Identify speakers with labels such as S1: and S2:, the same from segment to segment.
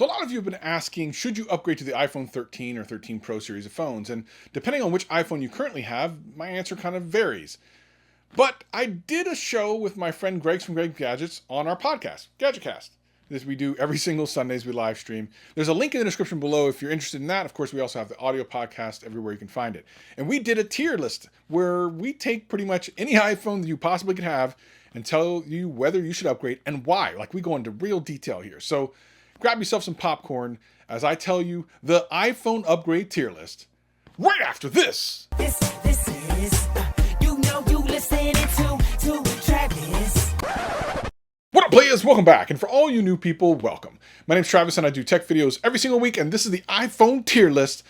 S1: So a lot of you have been asking, should you upgrade to the iPhone 13 or 13 Pro series of phones? And depending on which iPhone you currently have, my answer kind of varies. But I did a show with my friend Greg from Greg Gadgets on our podcast, GadgetCast. This we do every single Sundays, we live stream. There's a link in the description below if you're interested in that. Of course, we also have the audio podcast everywhere you can find it. And we did a tier list where we take pretty much any iPhone that you possibly could have and tell you whether you should upgrade and why. Like, we go into real detail here. So grab yourself some popcorn as I tell you the iPhone upgrade tier list right after this.
S2: This is, you listening to Travis.
S1: What up, players? Welcome back. And for all you new people, welcome. My name's Travis and I do tech videos every single week, and this is the iPhone tier list,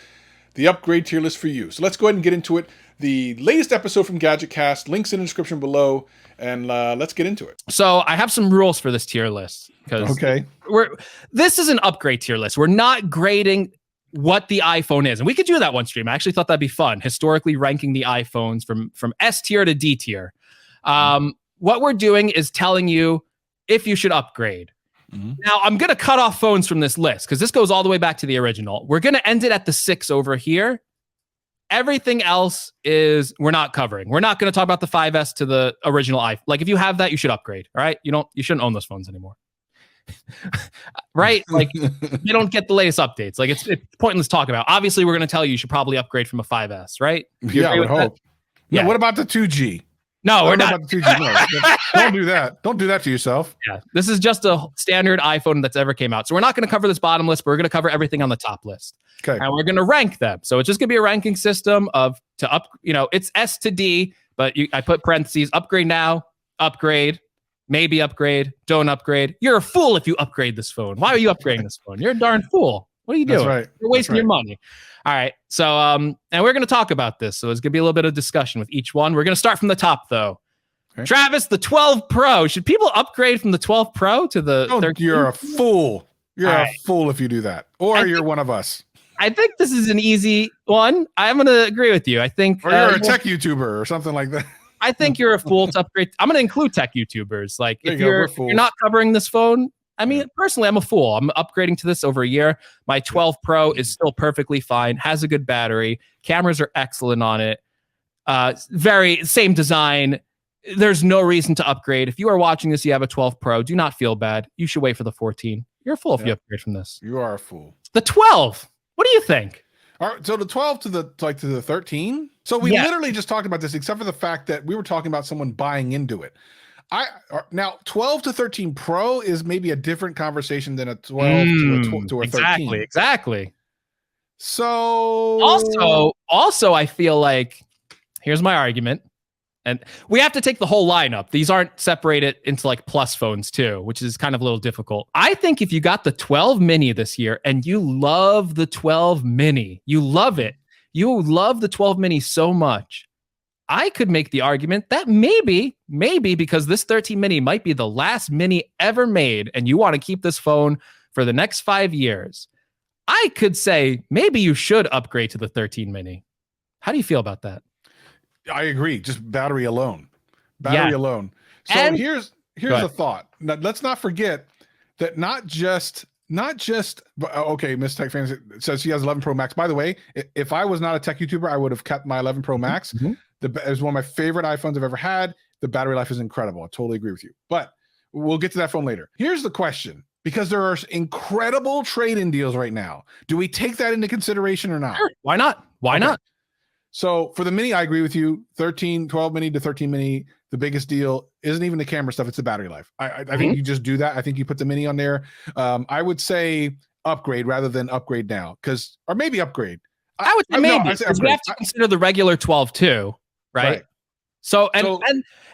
S1: the upgrade tier list for you. So let's go ahead and get into it. The latest episode from GadgetCast, links in the description below, and let's get into it.
S3: So I have some rules for this tier list because this is an upgrade tier list. We're not grading what the iPhone is, and we could do that one stream. I actually thought that'd be fun, historically ranking the iPhones from S tier to D tier. What we're doing is telling you if you should upgrade. Now, I'm going to cut off phones from this list because this goes all the way back to the original. We're going to end it at the 6 over here. Everything else is we're not covering. We're not going to talk about the 5S to the original iPhone. Like, if you have that, you should upgrade. All right, you shouldn't own those phones anymore. Right? Like, you don't get the latest updates. Like, it's pointless to talk about. Obviously, we're going to tell you should probably upgrade from a 5S, right?
S1: Yeah, I would hope. Yeah. What about the 2G?
S3: No, we're not.
S1: About the 2G? No, don't do that. Don't do that to yourself.
S3: Yeah, this is just a standard iPhone that's ever came out. So we're not going to cover this bottom list, but we're going to cover everything on the top list.
S1: Okay.
S3: And we're going to rank them. So it's just going to be a ranking system it's S to D, but I put parentheses, upgrade now, upgrade, maybe upgrade, don't upgrade. You're a fool if you upgrade this phone. Why are you upgrading this phone? You're a darn fool. What are you doing?
S1: That's right.
S3: You're wasting your money. All right. So, and we're going to talk about this. So it's going to be a little bit of discussion with each one. We're going to start from the top, though. Okay. Travis, the 12 Pro. Should people upgrade from the 12 Pro to the 13?
S1: You're a fool. You're a fool if you do that. Or you're one of us.
S3: I think this is an easy one. I'm going to agree with you. I think.
S1: Or you're a tech YouTuber or something like that.
S3: I think you're a fool to upgrade. I'm going to include tech YouTubers. Like, if you're not covering this phone, I mean, personally, I'm a fool. I'm upgrading to this over a year. My 12 Pro is still perfectly fine, has a good battery. Cameras are excellent on it. Very same design. There's no reason to upgrade. If you are watching this, you have a 12 Pro, do not feel bad. You should wait for the 14. You're a fool if you upgrade from this.
S1: You are a fool.
S3: The 12. What do you think?
S1: All right, so the 12 to the 13. So we literally just talked about this, except for the fact that we were talking about someone buying into it. Now 12 to 13 Pro is maybe a different conversation than a 12 to a 13.
S3: Exactly.
S1: So
S3: also, I feel like here's my argument, and we have to take the whole lineup. These aren't separated into like plus phones too, which is kind of a little difficult. I think if you got the 12 mini this year and you love the 12 mini, you love it. You love the 12 mini so much. I could make the argument that maybe because this 13 mini might be the last mini ever made and you want to keep this phone for the next 5 years, I could say maybe you should upgrade to the 13 mini. How do you feel about that?
S1: I agree. Just battery alone. Alone. So here's a thought. Now, let's not forget that not just okay, Miss Tech Fans says she has 11 Pro Max. By the way, if I was not a tech YouTuber, I would have kept my 11 Pro Max. It was one of my favorite iPhones I've ever had. The battery life is incredible. I totally agree with you. But we'll get to that phone later. Here's the question, because there are incredible trade-in deals right now. Do we take that into consideration or not?
S3: Sure. Why not? Why not?
S1: So for the mini, I agree with you. 12 mini to 13 mini, the biggest deal isn't even the camera stuff. It's the battery life. I think you just do that. I think you put the mini on there. I would say upgrade rather than upgrade now, or maybe upgrade.
S3: I would say maybe, because we have to consider the regular 12 too. Right. So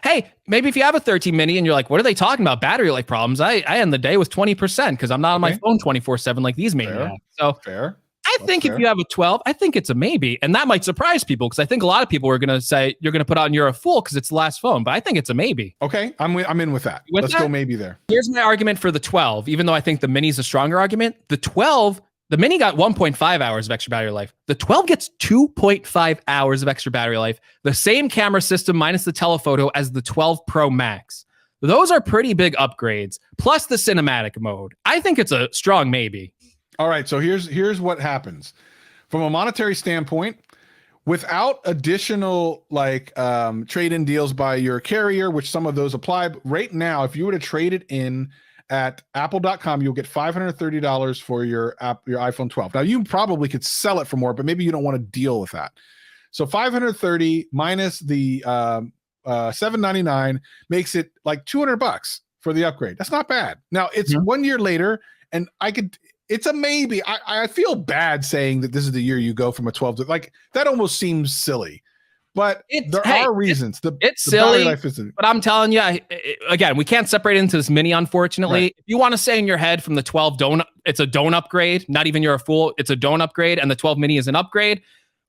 S3: hey, maybe if you have a 13 mini and you're like, what are they talking about? Battery life problems. I end the day with 20% because I'm not on my phone 24/7 like these maybe have. So
S1: fair.
S3: I think if you have a 12, I think it's a maybe. And that might surprise people because I think a lot of people are going to say you're going to put out you're a fool because it's the last phone. But I think it's a maybe.
S1: Okay, I'm in with that. Let's go maybe there.
S3: Here's my argument for the 12, even though I think the mini's a stronger argument. The 12, the mini got 1.5 hours of extra battery life. The 12 gets 2.5 hours of extra battery life. The same camera system minus the telephoto as the 12 Pro Max. Those are pretty big upgrades. Plus the cinematic mode. I think it's a strong maybe.
S1: All right, so here's what happens. From a monetary standpoint, without additional like trade-in deals by your carrier, which some of those apply, but right now, if you were to trade it in at apple.com, you'll get $530 for your iPhone 12. Now, you probably could sell it for more, but maybe you don't want to deal with that. So 530 minus the $799 makes it like $200 for the upgrade. That's not bad. Now, it's 1 year later, and it's a maybe. I feel bad saying that this is the year you go from a 12 to, like, that almost seems silly. But there are reasons.
S3: It's silly, life isn't. But I'm telling you, again, we can't separate it into this mini, unfortunately. Right. If you want to say in your head from the 12 it's a don't upgrade, not even you're a fool, it's a don't upgrade, and the 12 mini is an upgrade,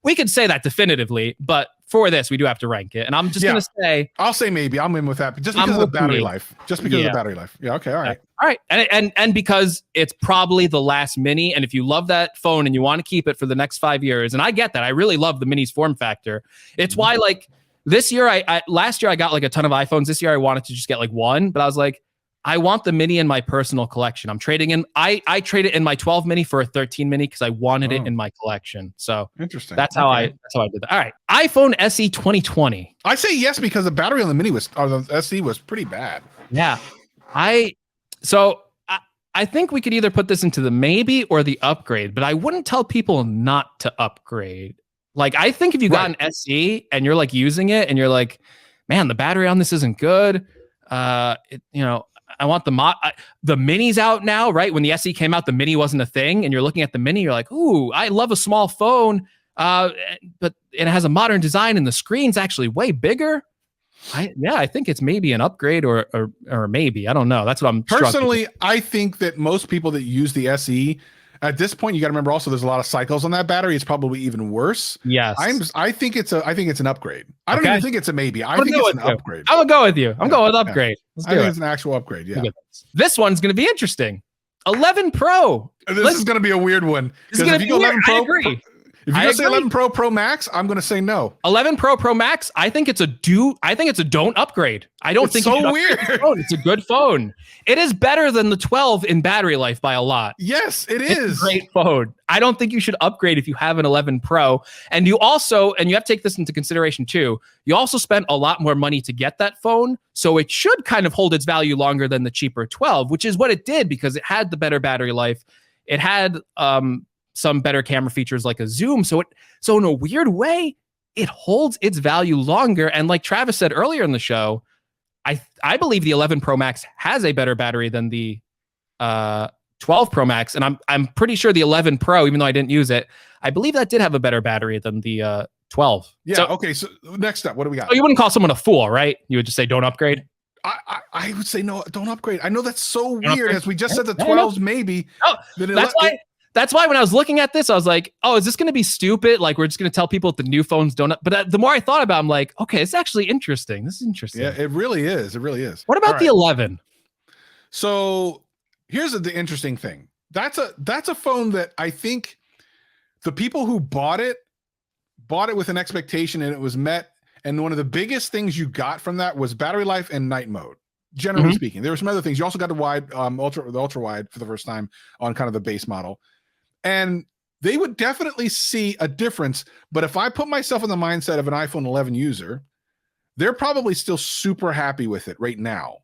S3: we could say that definitively. But for this, we do have to rank it. And I'm just going to say...
S1: I'll say maybe. I'm in with that. Just because of the battery life. Just because of the battery life. Yeah, okay, all right.
S3: All right. And because it's probably the last mini, and if you love that phone and you want to keep it for the next 5 years, and I get that. I really love the mini's form factor. It's why, like, this year, last year I got like a ton of iPhones. This year I wanted to just get like one, but I was like, I want the mini in my personal collection. I'm trading in. I traded in my 12 mini for a 13 mini because I wanted it in my collection. So
S1: interesting.
S3: That's how I did that. All right, iPhone SE 2020.
S1: I say yes because the battery on the mini the SE was pretty bad.
S3: Yeah, I think we could either put this into the maybe or the upgrade, but I wouldn't tell people not to upgrade. Like, I think if you got an SE and you're like using it and you're like, man, the battery on this isn't good. I want the mini's out now, right? When the SE came out, the mini wasn't a thing. And you're looking at the mini, you're like, ooh, I love a small phone. But it has a modern design and the screen's actually way bigger. I think it's maybe an upgrade or maybe. I don't know. That's what I'm
S1: personally. I think that most people that use the SE at this point, you got to remember also there's a lot of cycles on that battery. It's probably even worse.
S3: Yes.
S1: I think it's an upgrade. I don't even think it's a maybe. I think it's an upgrade.
S3: I'm gonna go with you. I'm going with upgrade.
S1: I think it's an actual upgrade. Yeah.
S3: This one's gonna be interesting. 11 Pro.
S1: This is gonna be a weird one.
S3: This is gonna be weird. I agree.
S1: If you say 11 Pro Max, I'm going to say no.
S3: 11 Pro Max, I think it's a don't upgrade. I don't think
S1: it's so weird.
S3: It's a good phone. It is better than the 12 in battery life by a lot.
S1: Yes, it is.
S3: It's a great phone. I don't think you should upgrade if you have an 11 Pro. And you have to take this into consideration too. You also spent a lot more money to get that phone. So it should kind of hold its value longer than the cheaper 12, which is what it did because it had the better battery life. It had, some better camera features like a zoom. So in a weird way, it holds its value longer. And like Travis said earlier in the show, I believe the 11 Pro Max has a better battery than the 12 Pro Max. And I'm pretty sure the 11 Pro, even though I didn't use it, I believe that did have a better battery than the 12.
S1: Yeah. Okay. So next up, what do we got?
S3: Oh, you wouldn't call someone a fool, right? You would just say, don't upgrade.
S1: I would say no, don't upgrade. I know that's so weird. As we just said, the 12s maybe.
S3: Oh, That's why when I was looking at this, I was like, oh, is this going to be stupid? Like, we're just going to tell people that the new phones don't. But the more I thought about it, I'm like, okay, it's actually interesting. This is interesting.
S1: Yeah, it really is. It really is.
S3: What about the 11?
S1: So here's the interesting thing. That's a phone that I think the people who bought it with an expectation and it was met. And one of the biggest things you got from that was battery life and night mode. Generally speaking, there were some other things. You also got the wide, ultra wide for the first time on kind of the base model. And they would definitely see a difference. But if I put myself in the mindset of an iPhone 11 user, they're probably still super happy with it right now.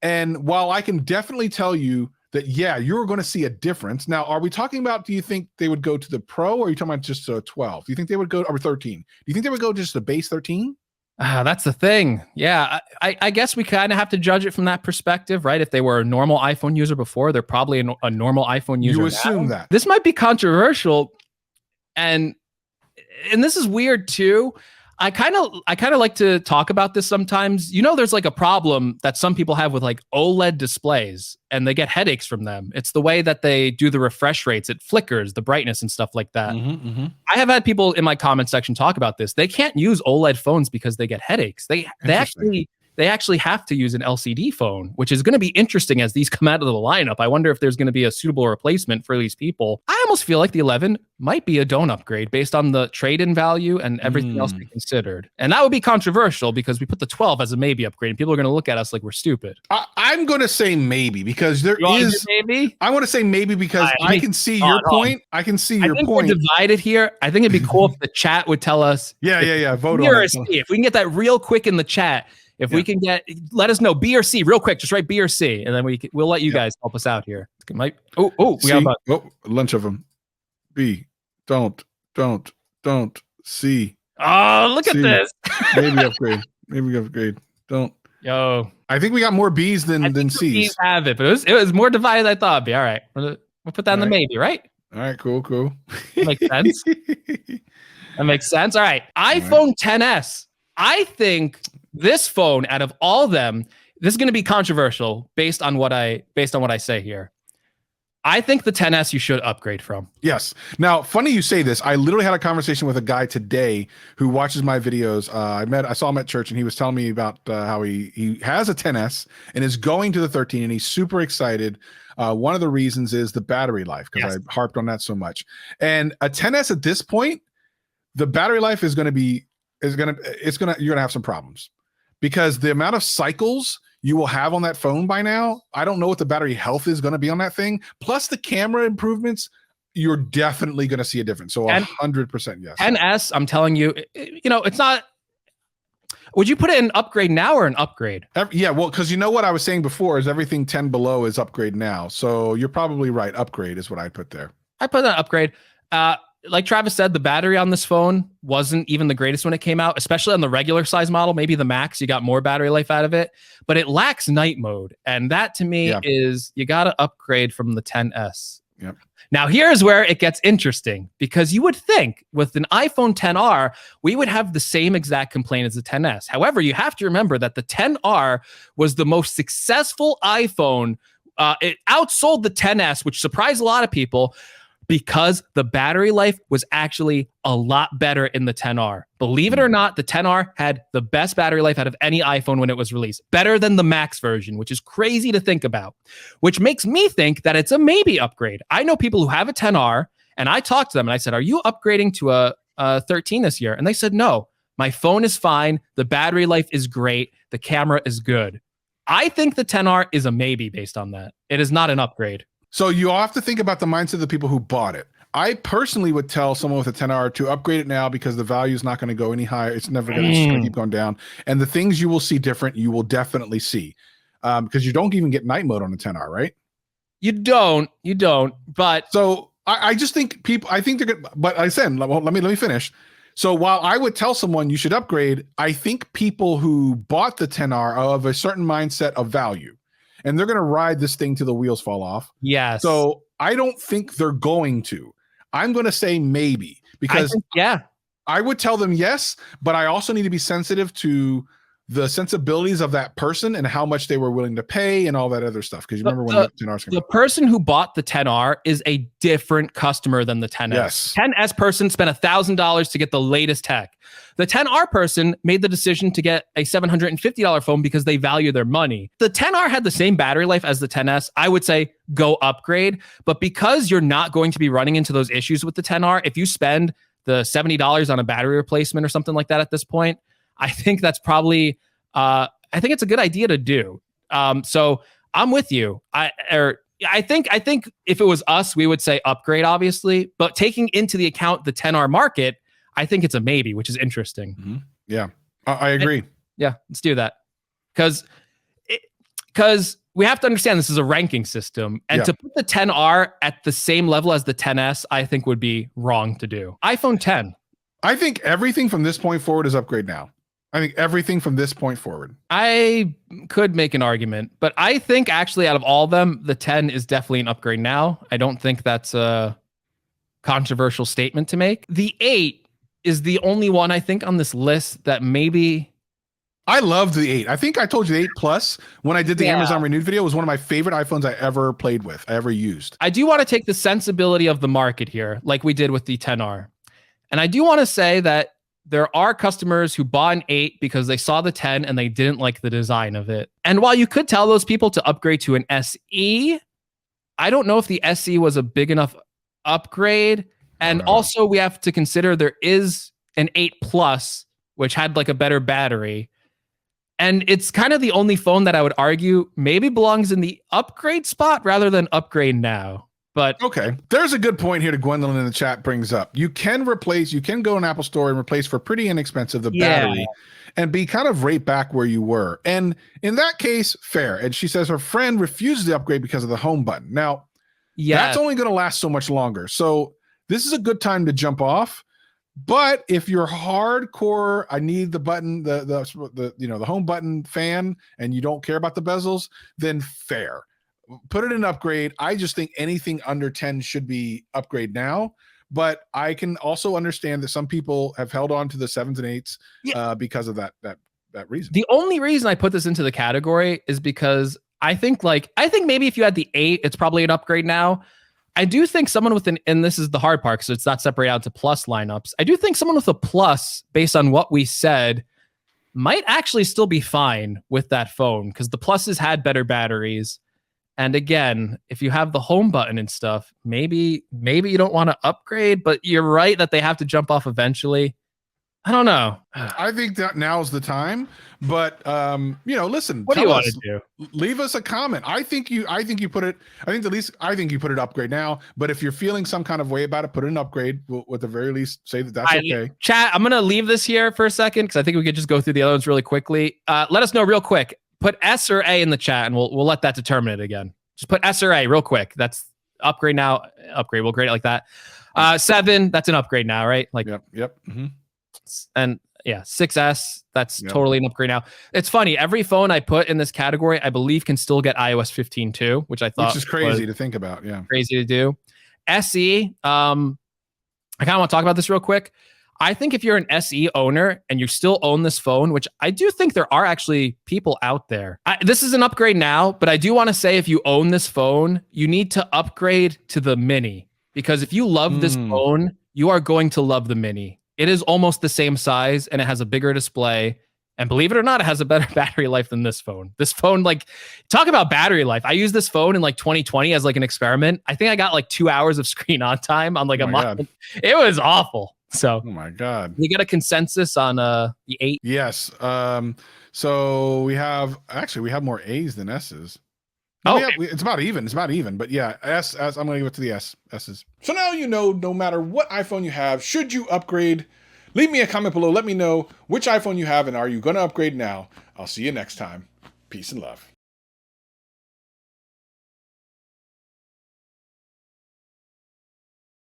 S1: And while I can definitely tell you that, yeah, you're going to see a difference. Now, are we talking about, do you think they would go to the Pro or are you talking about just a 12? Do you think they would go, or 13? Do you think they would go just the base 13?
S3: That's the thing. Yeah, I guess we kind of have to judge it from that perspective, right? If they were a normal iPhone user before, they're probably a normal iPhone user.
S1: You assume
S3: now.
S1: That.
S3: This might be controversial, and this is weird too. I kind of like to talk about this sometimes. You know, there's like a problem that some people have with like OLED displays and they get headaches from them. It's the way that they do the refresh rates. It flickers, the brightness and stuff like that. I have had people in my comment section talk about this. They can't use OLED phones because they get headaches. They actually have to use an LCD phone, which is going to be interesting as these come out of the lineup. I wonder if there's going to be a suitable replacement for these people. I'm almost feel like the 11 might be a don't upgrade based on the trade-in value and everything else we considered. And that would be controversial because we put the 12 as a maybe upgrade and people are going to look at us like we're stupid.
S1: I'm going to say maybe because there is
S3: maybe.
S1: I want to say maybe because I can see your point. I can see your point.
S3: We're divided here. I think it'd be cool if the chat would tell us.
S1: Yeah. Vote on it.
S3: If we can get that real quick in the chat. If we can let us know B or C real quick, just write B or C, and then we'll let you guys help us out here. We got
S1: a bunch of them. B, don't, C.
S3: Oh, look at this.
S1: Maybe upgrade. Don't.
S3: Yo,
S1: I think we got more B's than C's.
S3: B's have it, but it was more divided than I thought it'd be. All right, we'll put that in the maybe, right?
S1: All right, cool.
S3: That makes sense. That makes sense. All right, iPhone XS. I think this phone, out of all of them, this is going to be controversial based on what I say here. I think the XS you should upgrade from.
S1: Yes. Now, funny you say this. I literally had a conversation with a guy today who watches my videos. I saw him at church, and he was telling me about how he has a XS and is going to the 13, and he's super excited. One of the reasons is the battery life, because I harped on that so much. And a XS at this point, the battery life is going to you're going to have some problems. Because the amount of cycles you will have on that phone by now, I don't know what the battery health is going to be on that thing. Plus the camera improvements, you're definitely going to see a difference. So 100% yes.
S3: XS, I'm telling you, it's not. Would you put it in upgrade now or an upgrade?
S1: Yeah, well, because you know what I was saying before is everything 10 below is upgrade now. So you're probably right. Upgrade is what I put there.
S3: I put that upgrade. Like Travis said, the battery on this phone wasn't even the greatest when it came out, especially on the regular size model. Maybe the Max, you got more battery life out of it, but it lacks night mode. And that to me is you got to upgrade from the XS.
S1: Yep.
S3: Now, here's where it gets interesting, because you would think with an iPhone XR, we would have the same exact complaint as the XS. However, you have to remember that the XR was the most successful iPhone. It outsold the XS, which surprised a lot of people, because the battery life was actually a lot better in the XR. Believe it or not, the XR had the best battery life out of any iPhone when it was released. Better than the Max version, which is crazy to think about, which makes me think that it's a maybe upgrade. I know people who have a XR, and I talked to them and I said, are you upgrading to a 13 this year? And they said, no, my phone is fine. The battery life is great. The camera is good. I think the XR is a maybe based on that. It is not an upgrade.
S1: So you have to think about the mindset of the people who bought it. I personally would tell someone with a XR to upgrade it now because the value is not going to go any higher. It's never going to keep going down. And the things you will see different, you will definitely see. Because you don't even get night mode on the XR, right?
S3: You don't. But
S1: so I just think I think they're good. But I said, well, let me finish. So while I would tell someone you should upgrade, I think people who bought the XR are of a certain mindset of value. And they're going to ride this thing till the wheels fall off.
S3: Yes.
S1: So I don't think they're going to. I'm going to say maybe, because I would tell them yes, but I also need to be sensitive to the sensibilities of that person and how much they were willing to pay and all that other stuff. Because you remember when the XR's
S3: the person who bought the XR is a different customer than the XS.
S1: Yes.
S3: 10S person spent $1,000 to get the latest tech. The XR person made the decision to get a $750 phone because they value their money. The XR had the same battery life as the XS. I would say go upgrade, but because you're not going to be running into those issues with the XR, if you spend the $70 on a battery replacement or something like that at this point, I think that's probably, I think it's a good idea to do. So I'm with you. I think if it was us, we would say upgrade, obviously, but taking into the account the XR market, I think it's a maybe, which is interesting.
S1: Mm-hmm. Yeah, I agree.
S3: Yeah, let's do that. Because we have to understand this is a ranking system. And to put the XR at the same level as the XS, I think would be wrong to do. iPhone 10.
S1: I think everything from this point forward is upgrade now. I think everything from this point forward.
S3: I could make an argument, but I think actually out of all of them, the 10 is definitely an upgrade now. I don't think that's a controversial statement to make. The 8 is the only one I think on this list that maybe...
S1: I love the 8. I think I told you the 8 Plus when I did the Amazon Renewed video was one of my favorite iPhones I ever played with, I ever used.
S3: I do want to take the sensibility of the market here, like we did with the XR. And I do want to say that there are customers who bought an 8 because they saw the 10 and they didn't like the design of it. And while you could tell those people to upgrade to an SE, I don't know if the SE was a big enough upgrade. And also we have to consider there is an 8 Plus, which had like a better battery. And it's kind of the only phone that I would argue maybe belongs in the upgrade spot rather than upgrade now. But
S1: okay, there's a good point here to Gwendolyn in the chat brings up. You can go in Apple Store and replace for pretty inexpensive the battery and be kind of right back where you were. And in that case, fair. And she says her friend refused the upgrade because of the home button. Now, that's only going to last so much longer. So this is a good time to jump off. But if you're hardcore, I need the button, the home button fan, and you don't care about the bezels, then fair. Put it in upgrade. I just think anything under 10 should be upgrade now. But I can also understand that some people have held on to the 7s and 8s because of that reason. The
S3: only reason I put this into the category is because I think maybe if you had the 8, it's probably an upgrade now. I do think someone with and this is the hard part because it's not separated out to plus lineups. I do think someone with a plus, based on what we said, might actually still be fine with that phone because the pluses had better batteries. And again, if you have the home button and stuff, maybe you don't want to upgrade, but you're right that they have to jump off eventually. I don't know.
S1: I think that now's the time, but listen.
S3: What do you want to do?
S1: Leave us a comment. I think you put it upgrade now. But if you're feeling some kind of way about it, put it in upgrade. We'll, at the very least, say that's okay.
S3: Chat. I'm gonna leave this here for a second because I think we could just go through the other ones really quickly. Let us know real quick. Put S or A in the chat, and we'll let that determine it again. Just put S or A real quick. That's upgrade now. Upgrade. We'll grade it like that. 7. That's an upgrade now, right? Like
S1: yep. Mm-hmm.
S3: And 6S, that's totally an upgrade now. It's funny, every phone I put in this category, I believe can still get iOS 15 too, which I thought
S1: is crazy to think about. Yeah,
S3: crazy to do. SE, I kind of want to talk about this real quick. I think if you're an SE owner and you still own this phone, which I do think there are actually people out there. This is an upgrade now, but I do want to say if you own this phone, you need to upgrade to the Mini because if you love this phone, you are going to love the Mini. It is almost the same size and it has a bigger display. And believe it or not, it has a better battery life than this phone. This phone, like, talk about battery life. I used this phone in like 2020 as like an experiment. I think I got like 2 hours of screen on time on like a month. It was awful. So,
S1: oh my God.
S3: We got a consensus on the 8.
S1: Yes. So we have more A's than S's. It's about even. But yeah, S. I'm going to give it to the S's. So now no matter what iPhone you have, should you upgrade? Leave me a comment below. Let me know which iPhone you have and are you going to upgrade now? I'll see you next time. Peace and love.